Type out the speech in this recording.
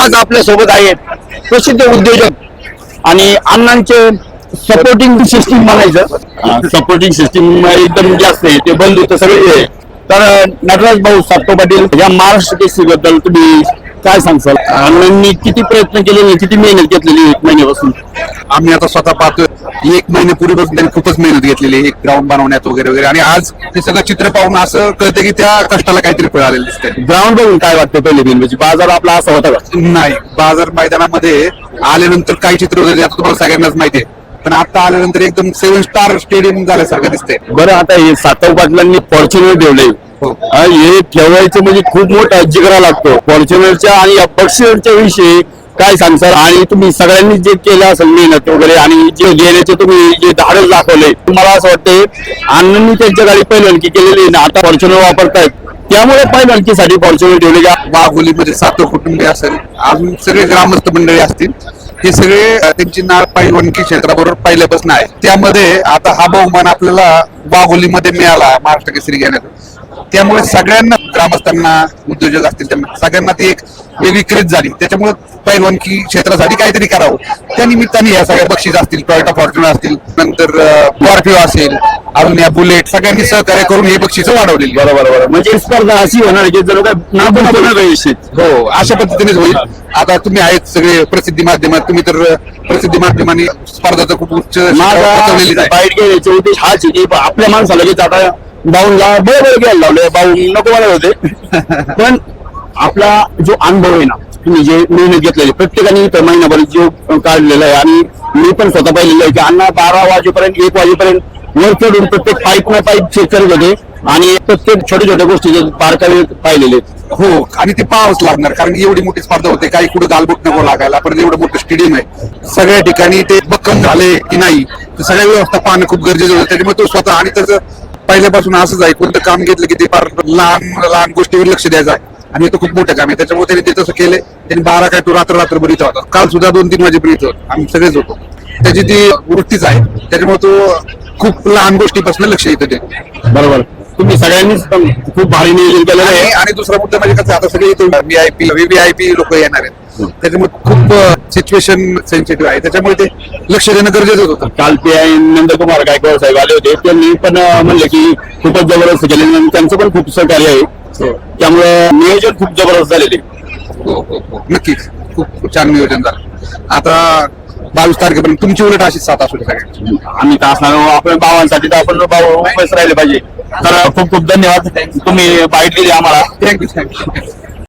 आज आपल्या सोबत आहेत प्रसिद्ध उद्योजक आणि अण्णांचे सपोर्टिंग सिस्टीम म्हणायचं, सपोर्टिंग सिस्टीम एकदम जास्त आहे, ते बंद होतं सगळे. तर नटराज भाऊ सातव पाटील या महाराष्ट्र केसरी बद्दल तुम्ही काय सांगसाल? अण्णांनी किती प्रयत्न केलेले, किती मेहनत घेतलेली 1 महिन्यापासून? आम्ही आता स्वतः पाहतोय 1 महिन्यापूर्वीपासून त्यांनी खूपच मेहनत घेतलेली आहे, एक ग्राउंड बनवण्यात वगैरे वगैरे. आणि आज ते सगळं चित्र पाहून असं कळतं की त्या कष्टाला काहीतरी फळ आलेलं दिसतंय. ग्राउंड बघून काय वाटतं पहिले दिन म्हणजे बाजार आपला असा होता का? नाही, बाजार मैदानामध्ये आल्यानंतर काही चित्र होते आता तुम्हाला सगळ्यांनाच माहिती आहे, पण आता आल्यानंतर एकदम 7 स्टार स्टेडियम झाल्यासारखं दिसतंय. बरं, आता हे सातव पाटलांनी फॉर्च्युनर ठेवले, हो. हे ठेवायचं म्हणजे खूप मोठा जिगरा लागतो. फॉर्च्युनरच्या आणि या बक्षिसांच्या विषयी काय सांगसाल? आणि तुम्ही सगळ्यांनी जे केलं असेल मेहनत वगैरे आणि जे घेण्याचे तुम्ही जे धाडस दाखवले, तुम्हाला असं वाटतंय अण्णांनी त्यांच्या गाडी पहिल्यांकी केलेली ना, आता फॉर्च्युनर वापरतायत त्यामुळे पहिल्यांकीसाठी फॉर्च्युनर ठेवले का? वाघोलीमध्ये सातव कुटुंबे असेल, अजून सगळे ग्रामस्थ मंडळी असतील, हे सगळे त्यांची नाळ पैलवानकी क्षेत्राबरोबर पहिल्यापासून आहे. त्यामध्ये आता हा बहुमान आपल्याला वाघोलीमध्ये मिळाला महाराष्ट्र केसरी घेण्याचा, त्यामुळे सगळ्यांना, ग्रामस्थांना, उद्योजक असतील, त्यांना सगळ्यांना ती एक वेगळी क्रेज झाली. त्याच्यामुळे पैलवानकी क्षेत्रासाठी काहीतरी करावं, त्या निमित्ताने या सगळ्या बक्षीस असतील, टोयोटा फॉर्च्युनर असतील, नंतर स्कॉर्पिओ असेल, अजून या बुलेट, सगळ्यांनी सहकार्य करून हे बक्षीस वाढवलेली. बरोबर, म्हणजे स्पर्धा अशी होणार की जर हो, अशा पद्धतीनेच होईल. आता तुम्ही आहेत सगळे प्रसिद्धी माध्यमात, तुम्ही तर प्रसिद्धी माध्यमांनी स्पर्धाचं खूप उच्च माझा बाईट घेण्याचे उद्देश हाच आहे की आपल्या माणसाला की आता बाऊनला बरोबर घ्यायला लावले, बाऊ नको मला होते, पण आपला जो अनुभव आहे ना, तुम्ही जे मेहनत घेतलेली प्रत्येकाने इथं महिनाभर जो काढलेला आहे, आणि मी पण स्वतः पाहिलेलं आहे की अण्णा 12 वाजेपर्यंत 1 वाजेपर्यंत वर चढून प्रत्येक पाईप ना पाईप चेक करत होते आणि प्रत्येक छोट्या छोट्या गोष्टी बारकावे पाहिलेले. हो, आणि ते पाहावंच लागणार, कारण की एवढी मोठी स्पर्धा होते, काही कुठे गालबोट नको लागायला, पण एवढं मोठं स्टेडियम आहे, सगळ्या ठिकाणी ते बक्कम झाले की नाही, सगळ्या व्यवस्था पाहणं खूप गरजेचं होतं. त्याच्यामुळे तो स्वतः, आणि त्याचं पहिल्यापासून असंच आहे, कोणतं काम घेतलं की ते फार लहान लहान गोष्टीवर लक्ष द्यायचं आहे, आणि हे तर खूप मोठं काम आहे. त्याच्यामुळे त्यांनी ते तसं केलं. त्यांनी 12 काय तो रात्रभर इथं होता, काल सुद्धा 2-3 वाजेपर्यंत होतो, आम्ही सगळेच होतो. त्याची ती वृत्तीच आहे, त्याच्यामुळे तो खूप लहान गोष्टीपासून लक्ष येतं ते. बरोबर, तुम्ही सगळ्यांनीच खूप भारी नियोजन केलेलं आहे. आणि दुसरा मुद्दा म्हणजे कसं, आता सगळे VIP VVIP लोक येणार आहेत, त्याच्यामुळे खूप सिच्युएशन सेन्सिटिव्ह आहे, त्याच्यामुळे ते लक्ष देणं गरजेचं होतं. काल PI नंदकुमार गायकवाड साहेब आले होते, त्यांनी पण म्हणले की खूपच जबरदस्त केले, त्यांचं पण खूप सहकार्य आहे, त्यामुळे नियोजन खूप जबरदस्त झालेले. हो, नक्कीच खूप छान नियोजन झालं. आता 22 तारखेपर्यंत तुमची उलट अशीच साथ असू सगळ्यांची. आम्ही तर असणार आपल्या भावांसाठी, तर आपण भाऊ उपास राहिले पाहिजे. तर खूप खूप धन्यवाद, तुम्ही बाईट दिली आम्हाला. थँक्यू.